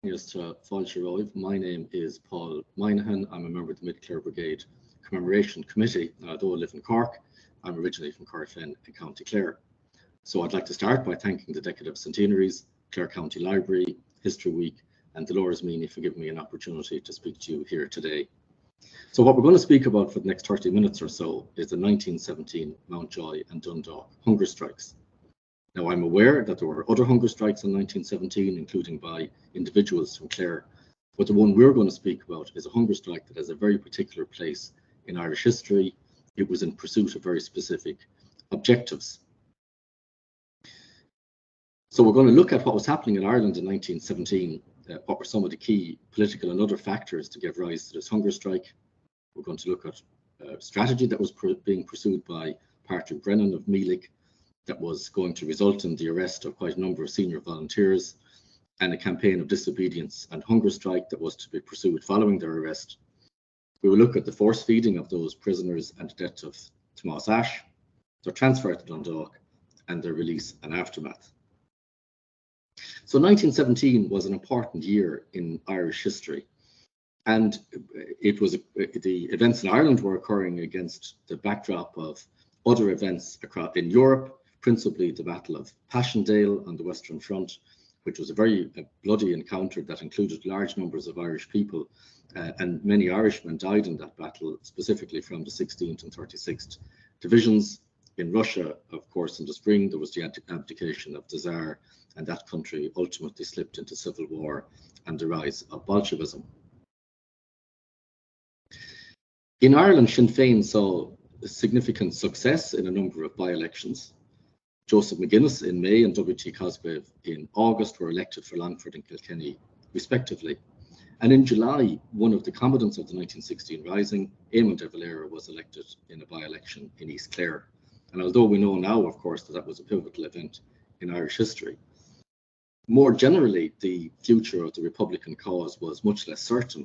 Yes, to Fáilte. My name is Paul Minihan. I'm a member of the Mid Clare Brigade Commemoration Committee. Though I live in Cork, I'm originally from Corofin in County Clare. So I'd like to start by thanking the Decade of Centenaries, Clare County Library, History Week, and Dolores Meany for giving me an opportunity to speak to you here today. So what we're going to speak about for the next 30 minutes or so is the 1917 Mountjoy and Dundalk hunger strikes. Now, I'm aware that there were other hunger strikes in 1917, including by individuals from Clare, but the one we're going to speak about is a hunger strike that has a very particular place in Irish history. It was in pursuit of very specific objectives. So we're going to look at what was happening in Ireland in 1917, what were some of the key political and other factors to give rise to this hunger strike. We're going to look at a strategy that was being pursued by Patrick Brennan of Meelick, that was going to result in the arrest of quite a number of senior volunteers, and a campaign of disobedience and hunger strike that was to be pursued following their arrest. We will look at the force feeding of those prisoners and the death of Tomás Ashe, their transfer to Dundalk, and their release and aftermath. So 1917 was an important year in Irish history, and it was the events in Ireland were occurring against the backdrop of other events across in Europe, principally the Battle of Passchendaele on the Western Front, which was a very bloody encounter that included large numbers of Irish people, and many Irishmen died in that battle, specifically from the 16th and 36th Divisions. In Russia, of course, in the spring, there was the abdication of the Tsar, and that country ultimately slipped into civil war and the rise of Bolshevism. In Ireland, Sinn Féin saw significant success in a number of by-elections. Joseph McGuinness in May and W.T. Cosgrave in August were elected for Longford and Kilkenny, respectively. And in July, one of the combatants of the 1916 Rising, Eamon de Valera, was elected in a by-election in East Clare. And although we know now, of course, that was a pivotal event in Irish history, more generally, the future of the Republican cause was much less certain.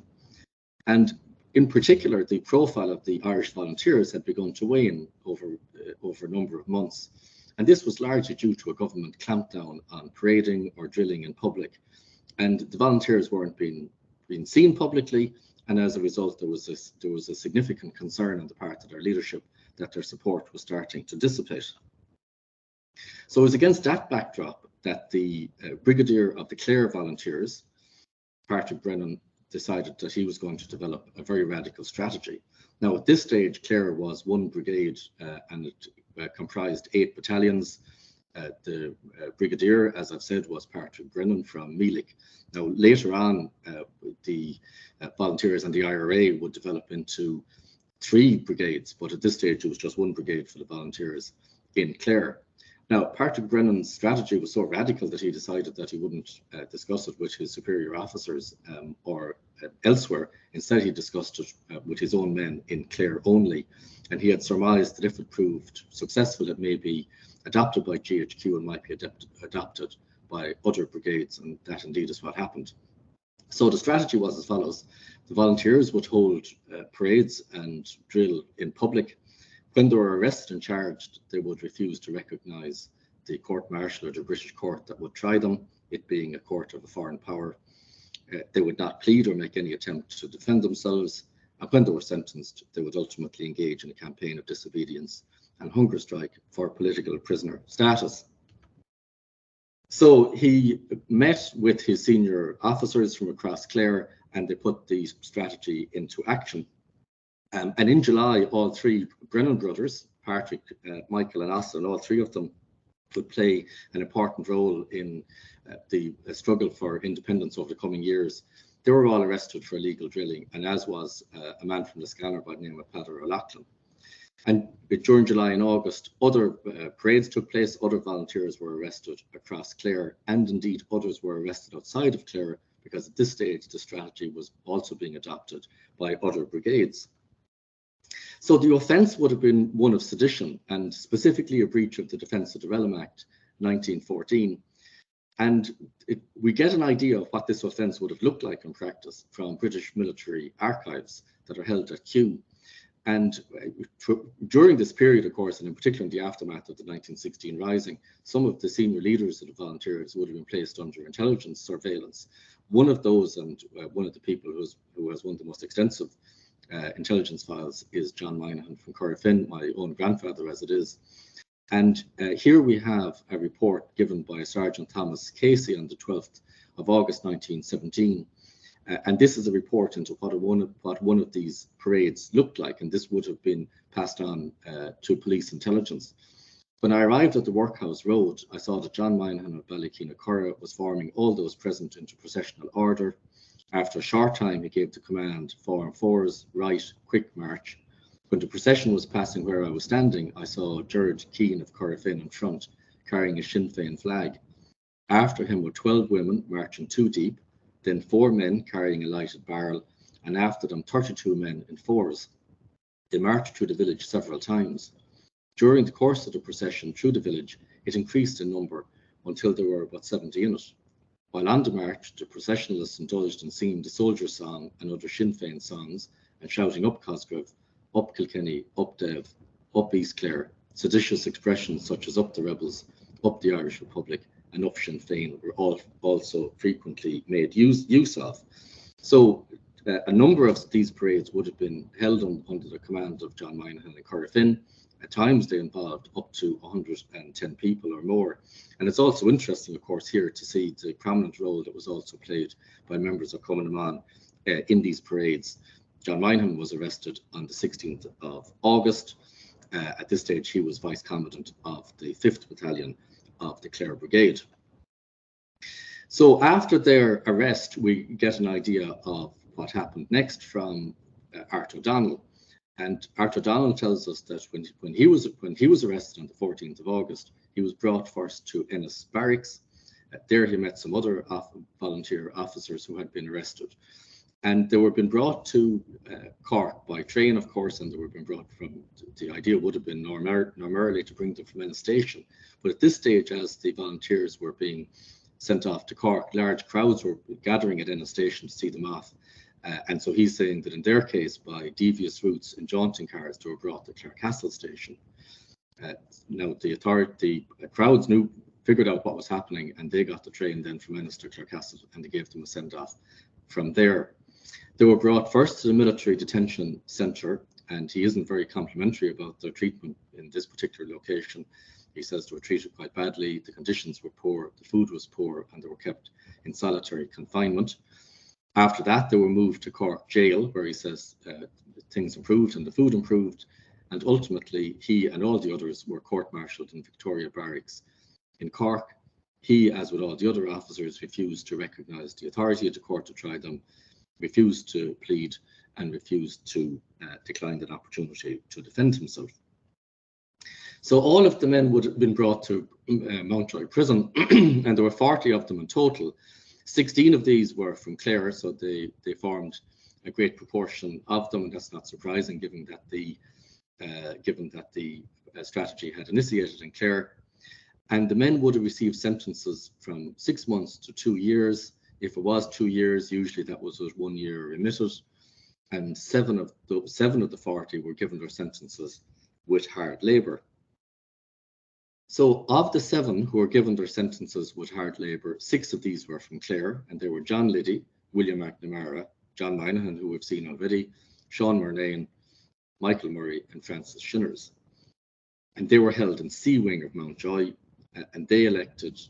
And in particular, the profile of the Irish volunteers had begun to wane over a number of months. And this was largely due to a government clampdown on parading or drilling in public. And the volunteers weren't being seen publicly. And as a result, there was a significant concern on the part of their leadership that their support was starting to dissipate. So it was against that backdrop that the Brigadier of the Clare Volunteers, Patrick Brennan, decided that he was going to develop a very radical strategy. Now, at this stage, Clare was one brigade and it comprised 8 battalions. The brigadier, as I've said, was Patrick Brennan from Meelick. Now, later on, the volunteers and the IRA would develop into 3 brigades, but at this stage, it was just one brigade for the volunteers in Clare. Now, Patrick Brennan's strategy was so radical that he decided that he wouldn't discuss it with his superior officers or elsewhere. Instead, he discussed it with his own men in Clare only. And he had surmised that if it proved successful, it may be adopted by GHQ and might be adopted by other brigades. And that indeed is what happened. So the strategy was as follows. The volunteers would hold parades and drill in public. When they were arrested and charged, they would refuse to recognise the court-martial or the British court that would try them, it being a court of a foreign power. They would not plead or make any attempt to defend themselves. And when they were sentenced, they would ultimately engage in a campaign of disobedience and hunger strike for political prisoner status. So he met with his senior officers from across Clare and they put the strategy into action. And in July, all 3 Brennan brothers, Patrick, Michael and Austin, all 3 of them would play an important role in the struggle for independence over the coming years. They were all arrested for illegal drilling, and as was a man from the Scanner by the name of Peadar O'Loughlin. And during July and August, other parades took place, other volunteers were arrested across Clare, and indeed others were arrested outside of Clare, because at this stage the strategy was also being adopted by other brigades. So the offence would have been one of sedition, and specifically a breach of the Defence of the Realm Act 1914. And we get an idea of what this offence would have looked like in practice from British military archives that are held at Kew. And during this period, of course, and in particular in the aftermath of the 1916 Rising, some of the senior leaders of the volunteers would have been placed under intelligence surveillance. One of those, and one of the people who has one of the most extensive intelligence files, is John Minihan from Corofin, my own grandfather as it is. And here we have a report given by Sergeant Thomas Casey on the 12th of August 1917. And this is a report into what one of these parades looked like, and this would have been passed on to police intelligence. When I arrived at the Workhouse Road, I saw that John Minihan of Ballykeenacurra was forming all those present into processional order. After a short time, he gave the command, form fours, right, quick march. When the procession was passing where I was standing, I saw Gerard Keane of Corofin in front, carrying a Sinn Féin flag. After him were 12 women marching 2 deep, then 4 men carrying a lighted barrel, and after them 32 men in fours. They marched through the village several times. During the course of the procession through the village, it increased in number until there were about 70 in it. While on the march, the processionalists indulged in singing the Soldier Song and other Sinn Féin songs, and shouting up Cosgrave, up Kilkenny, up Dev, up East Clare. Seditious expressions such as up the rebels, up the Irish Republic, and up Sinn Féin were also frequently made use of. So a number of these parades would have been held under the command of John Minihan and Corofin. At times they involved up to 110 people or more. And it's also interesting, of course, here to see the prominent role that was also played by members of Commemoration in these parades. John Minihan was arrested on the 16th of August. At this stage, he was Vice Commandant of the 5th Battalion of the Clare Brigade. So after their arrest, we get an idea of what happened next from Art O'Donnell. And Art O'Donnell tells us that when he was arrested on the 14th of August, he was brought first to Ennis Barracks. There he met some other volunteer officers who had been arrested. And they were been brought to Cork by train, of course, and they were been brought from, the idea would have been normally to bring them from Ennis Station. But at this stage, as the volunteers were being sent off to Cork, large crowds were gathering at Ennis Station to see them off. And so he's saying that in their case, by devious routes in jaunting cars, they were brought to Clarecastle Station. Now, the crowds figured out what was happening, and they got the train then from Ennis to Clarecastle, and they gave them a send-off from there. They were brought first to the military detention centre, and he isn't very complimentary about their treatment in this particular location. He says they were treated quite badly, the conditions were poor, the food was poor, and they were kept in solitary confinement. After that, they were moved to Cork Jail, where he says things improved and the food improved, and ultimately he and all the others were court-martialed in Victoria Barracks in Cork. He, as with all the other officers, refused to recognise the authority of the court to try them, refused to plead, and refused to decline an opportunity to defend himself. So all of the men would have been brought to Mountjoy Prison, and there were 40 of them in total. 16 of these were from Clare, so they formed a great proportion of them, and that's not surprising given that the strategy had initiated in Clare. And the men would have received sentences from 6 months to 2 years. If it was 2 years, usually that was 1 year remitted. And 7 of the 40 were given their sentences with hard labour. So of the 7 who were given their sentences with hard labour, 6 of these were from Clare, and they were John Liddy, William McNamara, John Minihan, who we've seen already, Sean Murnane, Michael Murray, and Francis Shinners. And they were held in C Wing of Mountjoy, and they elected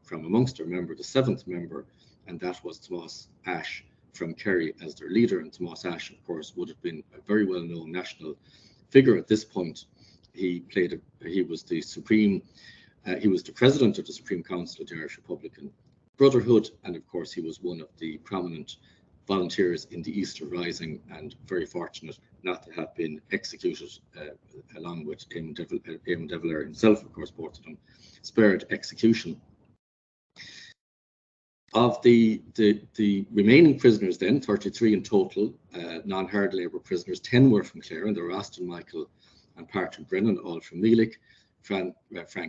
from amongst their member the 7th member, and that was Tomás Ashe from Kerry as their leader. And Tomás Ashe, of course, would have been a very well-known national figure at this point. He was the president of the Supreme Council of the Irish Republican Brotherhood, and of course he was one of the prominent volunteers in the Easter Rising, and very fortunate not to have been executed along with Eamon de Valera himself. Of course, both of them spared execution. Of the remaining prisoners then, 33 in total, non-hard labour prisoners, 10 were from Clare, and there were Austin Michael and Patrick Brennan, all from Meelick, Frank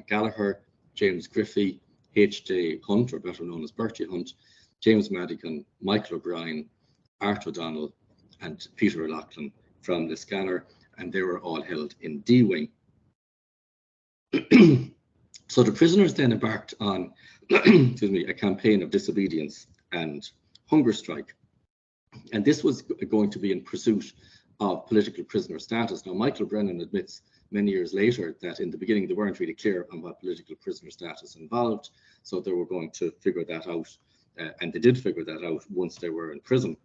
Gallagher, James Griffey, H.J. Hunt, or better known as Bertie Hunt, James Madigan, Michael O'Brien, Art O'Donnell, and Peter O'Loughlin from Liscannor. and they were all held in D Wing. So the prisoners then embarked on excuse me, a campaign of disobedience and hunger strike. And this was going to be in pursuit of political prisoner status. Now, Michael Brennan admits many years later that in the beginning they weren't really clear on what political prisoner status involved, so they were going to figure that out, and they did figure that out once they were in prison.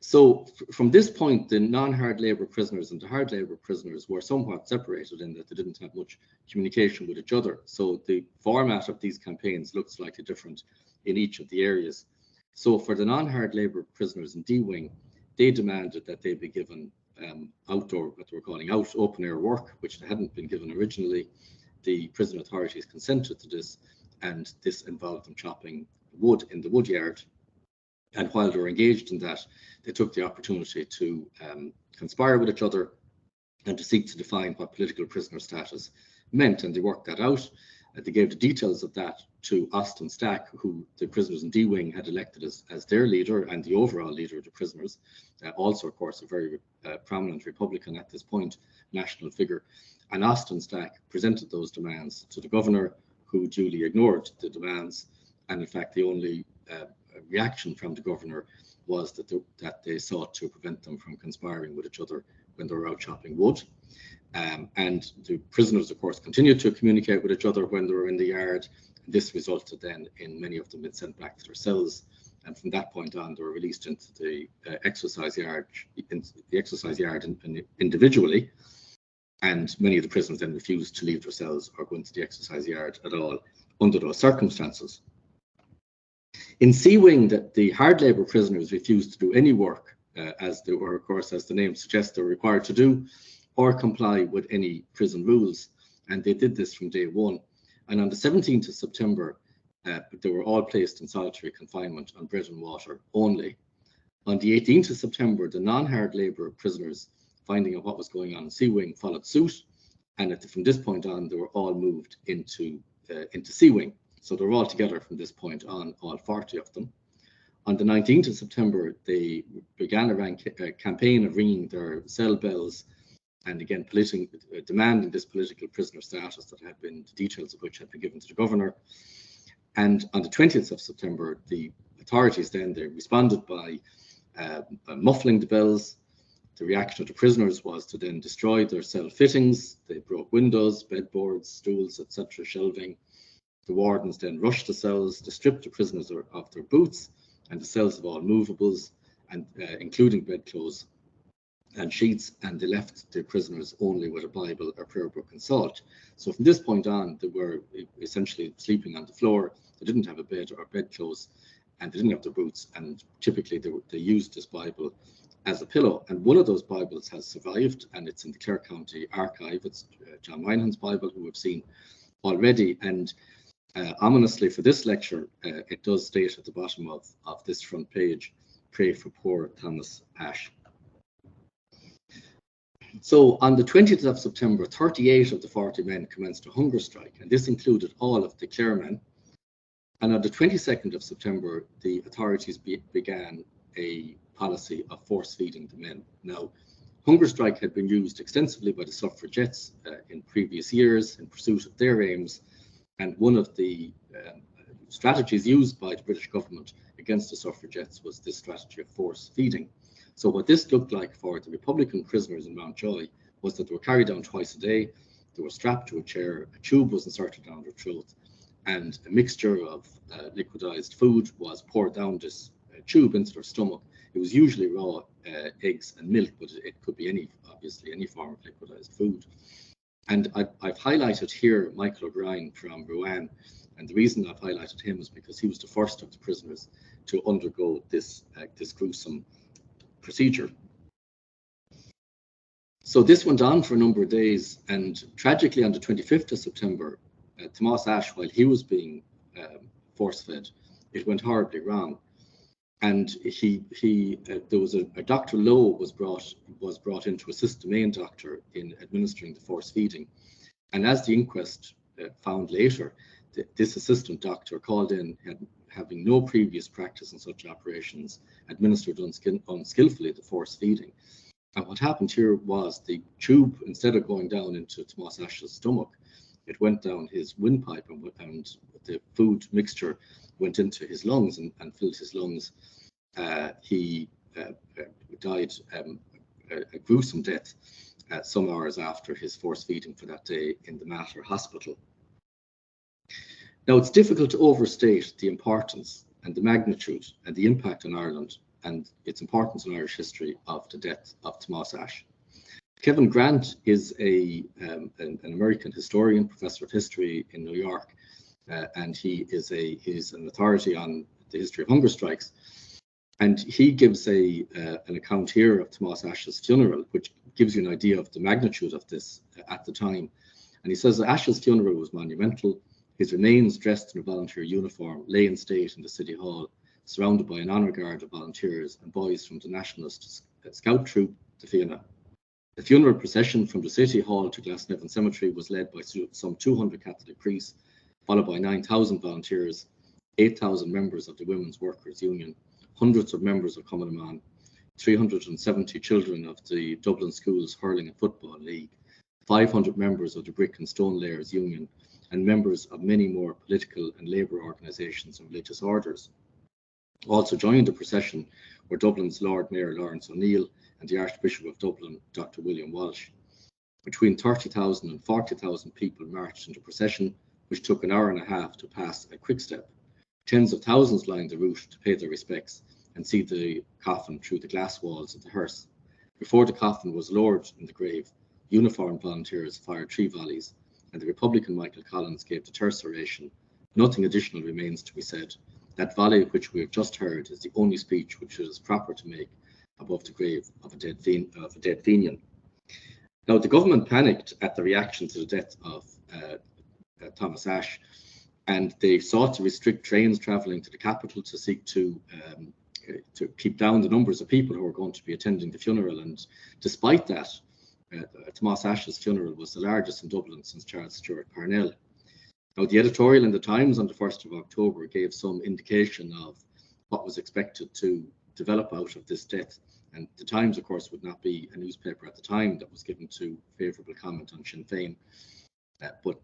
So from this point, the non-hard labour prisoners and the hard labour prisoners were somewhat separated in that they didn't have much communication with each other. So the format of these campaigns looks slightly different in each of the areas. So for the non-hard labour prisoners in D Wing, they demanded that they be given outdoor, what they were calling open air work, which they hadn't been given originally. The prison authorities consented to this, and this involved them chopping wood in the wood yard. And while they were engaged in that, they took the opportunity to conspire with each other and to seek to define what political prisoner status meant, and they worked that out. They gave the details of that to Austin Stack, who the prisoners in D Wing had elected as their leader and the overall leader of the prisoners. Also, of course, a very prominent Republican at this point, national figure. And Austin Stack presented those demands to the governor, who duly ignored the demands. And in fact, the only reaction from the governor was that they sought to prevent them from conspiring with each other when they were out chopping wood. And the prisoners, of course, continued to communicate with each other when they were in the yard. This resulted then in many of them being sent back to their cells. And from that point on, they were released into the exercise yard individually. And many of the prisoners then refused to leave their cells or go into the exercise yard at all under those circumstances. In C Wing, the hard labour prisoners refused to do any work, as they were, of course, as the name suggests, they're required to do, or comply with any prison rules. And they did this from day one. And on the 17th of September, they were all placed in solitary confinement on bread and water only. On the 18th of September, the non-hard labour prisoners, finding out what was going on in C Wing, followed suit. And from this point on, they were all moved into C Wing. So they were all together from this point on, all 40 of them. On the 19th of September, they began a campaign of ringing their cell bells and again demanding this political prisoner status that had been, the details of which had been given to the governor. And on the 20th of September, the authorities then, they responded by muffling the bells. The reaction of the prisoners was to then destroy their cell fittings. They broke windows, bedboards, stools, etc., shelving. The wardens then rushed the cells to strip the prisoners of their boots and the cells of all movables, and including bedclothes and sheets, and they left the prisoners only with a Bible, a prayer book, and salt. So from this point on, they were essentially sleeping on the floor. They didn't have a bed or bedclothes, and they didn't have their boots, and typically they used this Bible as a pillow. And one of those Bibles has survived, and it's in the Clare County Archive. It's John Minihan's Bible, who we've seen already. And ominously for this lecture, it does state at the bottom of this front page, "Pray for poor Thomas Ash." So on the 20th of September, 38 of the 40 men commenced a hunger strike, and this included all of the Clare men. And on the 22nd of September, the authorities began a policy of force feeding the men. Now, hunger strike had been used extensively by the suffragettes in previous years in pursuit of their aims, and one of the strategies used by the British government against the suffragettes was this strategy of force feeding. So what this looked like for the Republican prisoners in Mountjoy was that they were carried down twice a day, they were strapped to a chair, a tube was inserted down their throat, and a mixture of liquidized food was poured down this tube into their stomach. It was usually raw eggs and milk, but it could be obviously any form of liquidized food. And I've highlighted here Michael O'Brien from Rouen, and the reason I've highlighted him is because he was the first of the prisoners to undergo this gruesome procedure. So this went on for a number of days, and tragically on the 25th of September, Thomas Ash, while he was being force-fed, it went horribly wrong. And there was a Dr. Lowe was brought in to assist the main doctor in administering the force feeding. And as the inquest found later, this assistant doctor called in, having no previous practice in such operations, administered unskillfully the force feeding. And what happened here was the tube, instead of going down into Tomás Ashe's stomach, it went down his windpipe, and the food mixture went into his lungs and filled his lungs. He died a gruesome death some hours after his force feeding for that day in the Mater Hospital. Now, it's difficult to overstate the importance and the magnitude and the impact on Ireland and its importance in Irish history of the death of Tomás Ashe. Kevin Grant is an American historian, professor of history in New York, and he's an authority on the history of hunger strikes. And he gives an account here of Tomás Ashe's funeral, which gives you an idea of the magnitude of this at the time. And he says that Ashe's funeral was monumental. His remains, dressed in a volunteer uniform, lay in state in the City Hall, surrounded by an honour guard of volunteers and boys from the Nationalist Scout Troop, the Fianna. The funeral procession from the City Hall to Glasnevin Cemetery was led by some 200 Catholic priests, followed by 9,000 volunteers, 8,000 members of the Women's Workers' Union, hundreds of members of Cumann, 370 children of the Dublin Schools Hurling and Football League, 500 members of the Brick and Stone Layers Union, and members of many more political and labour organisations and religious orders. Also joining the procession were Dublin's Lord Mayor Lawrence O'Neill and the Archbishop of Dublin, Dr. William Walsh. Between 30,000 and 40,000 people marched in the procession, which took an hour and a half to pass at Quickstep. Tens of thousands lined the route to pay their respects and see the coffin through the glass walls of the hearse. Before the coffin was lowered in the grave, uniformed volunteers fired 3 volleys, and the Republican Michael Collins gave the terse oration. Nothing additional remains to be said. That volley which we have just heard is the only speech which it is proper to make above the grave of a dead Fenian. Now, the government panicked at the reaction to the death of Tomás Ashe, and they sought to restrict trains travelling to the capital to seek to keep down the numbers of people who were going to be attending the funeral. And despite that, Tomás Ashe's funeral was the largest in Dublin since Charles Stewart Parnell. Now, the editorial in the Times on the 1st of October gave some indication of what was expected to develop out of this death. And the Times, of course, would not be a newspaper at the time that was given to favourable comment on Sinn Féin. But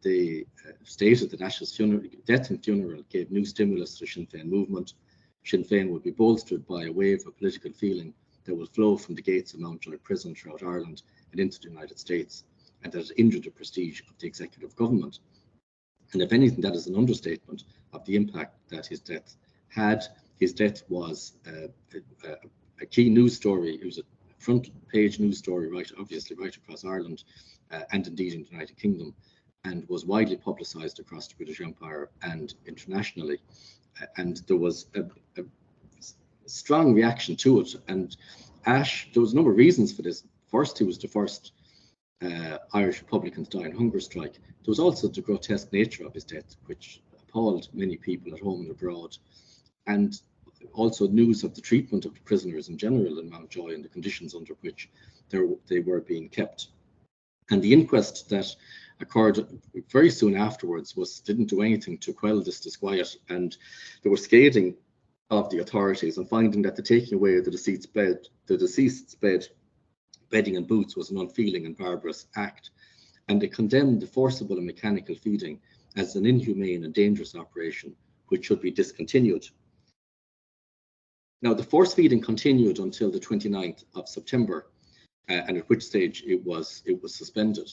they stated that Ashe's death and funeral gave new stimulus to the Sinn Féin movement. Sinn Féin would be bolstered by a wave of political feeling that will flow from the gates of Mountjoy Prison throughout Ireland and into the United States, and that it injured the prestige of the executive government. And if anything, that is an understatement of the impact that his death had. His death was a key news story. It was a front page news story, obviously right across Ireland and indeed in the United Kingdom, and was widely publicised across the British Empire and internationally. And there was a strong reaction to it. And Ashe, there was a number of reasons for this. First, he was the first Irish Republican to die in hunger strike. There was also the grotesque nature of his death, which appalled many people at home and abroad, and also news of the treatment of the prisoners in general in Mountjoy and the conditions under which they were being kept. And the inquest that occurred very soon afterwards didn't do anything to quell this disquiet, and there was scathing of the authorities and finding that the taking away of the deceased's bedding and boots was an unfeeling and barbarous act, and they condemned the forcible and mechanical feeding as an inhumane and dangerous operation which should be discontinued. Now, the force feeding continued until the 29th of September, and at which stage it was suspended.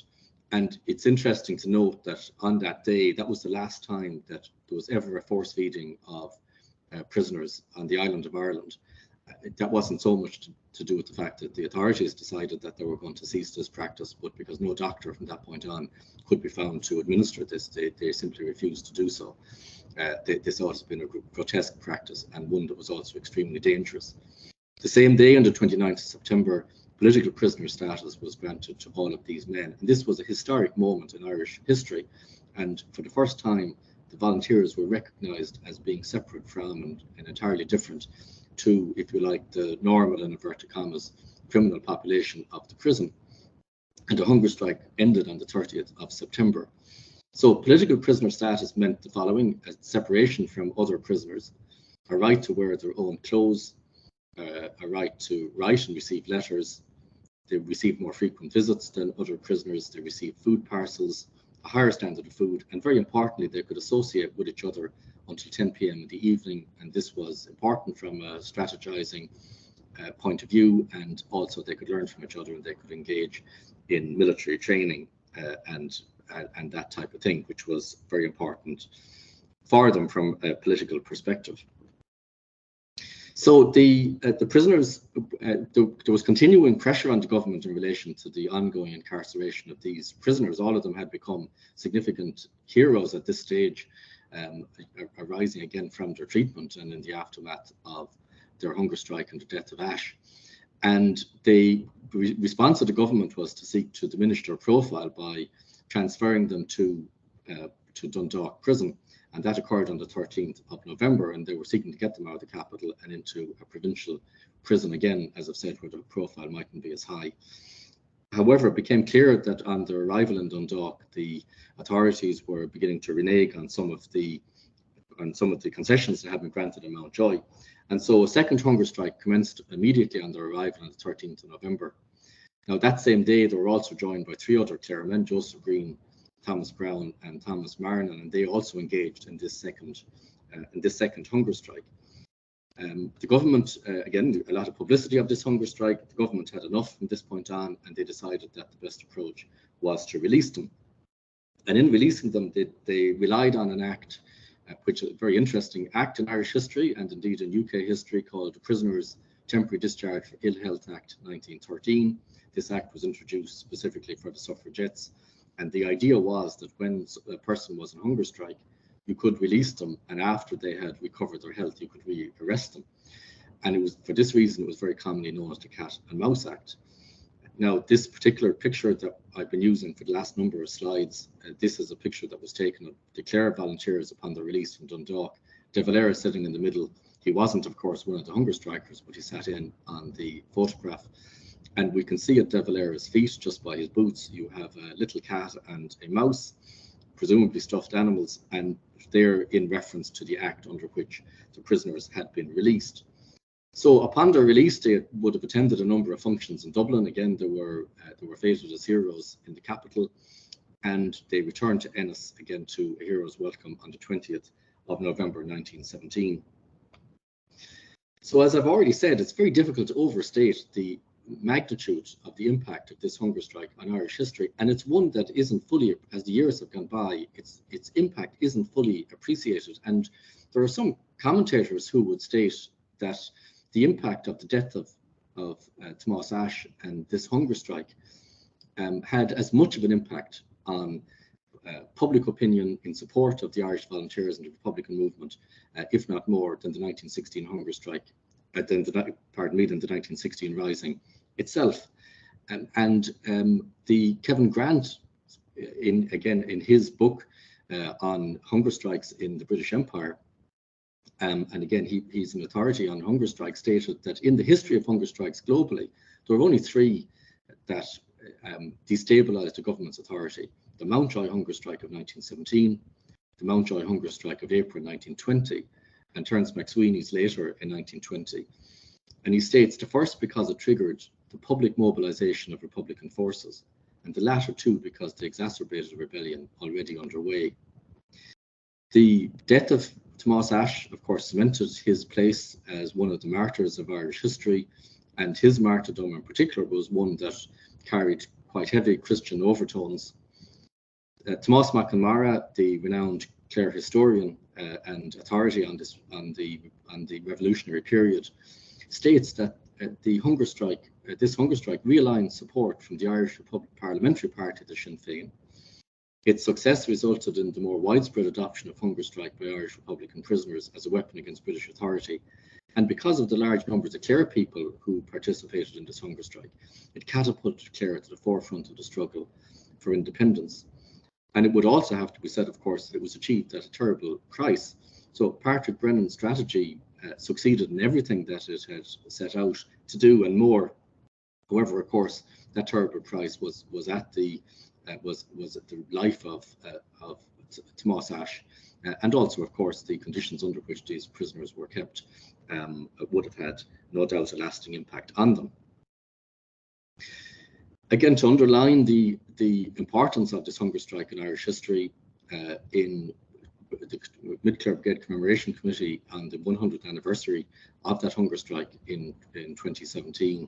And it's interesting to note that on that day, that was the last time that there was ever a force feeding of prisoners on the island of Ireland. That wasn't so much to do with the fact that the authorities decided that they were going to cease this practice, but because no doctor from that point on could be found to administer this, they simply refused to do so. This has been a grotesque practice, and one that was also extremely dangerous. The same day, on the 29th of September, political prisoner status was granted to all of these men. And this was a historic moment in Irish history. And for the first time, the volunteers were recognised as being separate from and entirely different to, if you like, the normal, in inverted commas, criminal population of the prison. And the hunger strike ended on the 30th of September. So political prisoner status meant the following: a separation from other prisoners, a right to wear their own clothes, a right to write and receive letters, they received more frequent visits than other prisoners. They received food parcels, a higher standard of food, and very importantly, they could associate with each other until 10 p.m. in the evening. And this was important from a strategizing point of view, and also they could learn from each other and they could engage in military training and that type of thing, which was very important for them from a political perspective. So the prisoners, there was continuing pressure on the government in relation to the ongoing incarceration of these prisoners. All of them had become significant heroes at this stage, arising again from their treatment and in the aftermath of their hunger strike and the death of Ash. And the response of the government was to seek to diminish their profile by transferring them to Dundalk prison. And that occurred on the 13th of November, and they were seeking to get them out of the capital and into a provincial prison again, as I've said, where the profile mightn't be as high. However, it became clear that on their arrival in Dundalk, the authorities were beginning to renege on some of the concessions that had been granted in Mountjoy. And so a second hunger strike commenced immediately on their arrival on the 13th of November. Now, that same day, they were also joined by 3 other Clare men, Joseph Green, Thomas Brown and Thomas Marnan, and they also engaged in this second hunger strike. The government, again, a lot of publicity of this hunger strike. The government had enough from this point on, and they decided that the best approach was to release them. And in releasing them, they relied on an act, which is a very interesting act in Irish history and indeed in UK history, called the Prisoners' Temporary Discharge for Ill Health Act 1913. This act was introduced specifically for the suffragettes. And the idea was that when a person was on hunger strike, you could release them, and after they had recovered their health, you could re-arrest them. And it was for this reason it was very commonly known as the Cat and Mouse Act. Now, this particular picture that I've been using for the last number of slides, this is a picture that was taken of the Clare volunteers upon their release from Dundalk. De Valera sitting in the middle. He wasn't, of course, one of the hunger strikers, but he sat in on the photograph. And we can see at De Valera's feet, just by his boots, you have a little cat and a mouse, presumably stuffed animals, and they're in reference to the act under which the prisoners had been released. So upon their release, they would have attended a number of functions in Dublin. Again, they were feted as heroes in the capital, and they returned to Ennis again to a hero's welcome on the 20th of November 1917. So as I've already said, it's very difficult to overstate the magnitude of the impact of this hunger strike on Irish history, and it's one that isn't fully, as the years have gone by, its impact isn't fully appreciated. And there are some commentators who would state that the impact of the death of Tomás Ashe and this hunger strike had as much of an impact on public opinion in support of the Irish volunteers and the Republican movement, if not more, than the 1916 hunger strike, than the 1916 rising itself. The Kevin Grant, in his book on hunger strikes in the British Empire, and again, he's an authority on hunger strikes, stated that in the history of hunger strikes globally, there were only 3 that destabilized the government's authority: the Mountjoy hunger strike of 1917, the Mountjoy hunger strike of April 1920, and Terence MacSweeney's later in 1920. And he states the first because it triggered the public mobilization of Republican forces, and the latter 2 because they exacerbated a rebellion already underway. The death of Tomás Ashe, of course, cemented his place as one of the martyrs of Irish history, and his martyrdom in particular was one that carried quite heavy Christian overtones. Tomás McNamara, the renowned Clare historian and authority on the revolutionary period, states that this hunger strike realigned support from the Irish Parliamentary Party, the Sinn Féin. Its success resulted in the more widespread adoption of hunger strike by Irish Republican prisoners as a weapon against British authority. And because of the large numbers of Clare people who participated in this hunger strike, it catapulted Clare to the forefront of the struggle for independence. And it would also have to be said, of course, that it was achieved at a terrible price. So Patrick Brennan's strategy succeeded in everything that it had set out to do and more. However, of course, that terrible price was at the life of Tomás Ashe, and also, of course, the conditions under which these prisoners were kept would have had no doubt a lasting impact on them. Again, to underline the importance of this hunger strike in Irish history, in the Mid Clare Brigade Commemoration Committee on the 100th anniversary of that hunger strike in 2017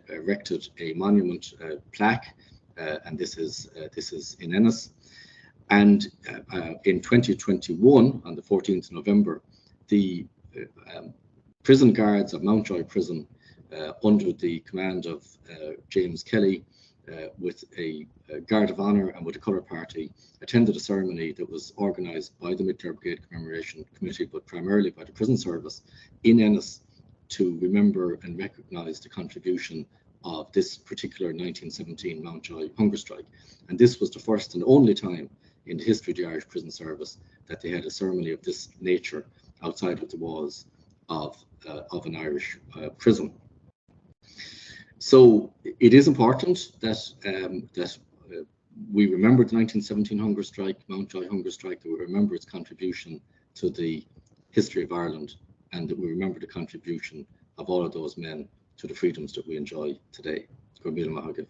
erected a monument plaque, and this is in Ennis. And in 2021, on the 14th of November, the prison guards of Mountjoy Prison, under the command of James Kelly, with a guard of honour and with a colour party, attended a ceremony that was organised by the Mid Clare Brigade Commemoration Committee, but primarily by the prison service in Ennis, to remember and recognise the contribution of this particular 1917 Mountjoy hunger strike. And this was the first and only time in the history of the Irish prison service that they had a ceremony of this nature outside of the walls of an Irish prison. So it is important that we remember the 1917 hunger strike, Mountjoy hunger strike, that we remember its contribution to the history of Ireland, and that we remember the contribution of all of those men to the freedoms that we enjoy today. Go míle maith agaibh.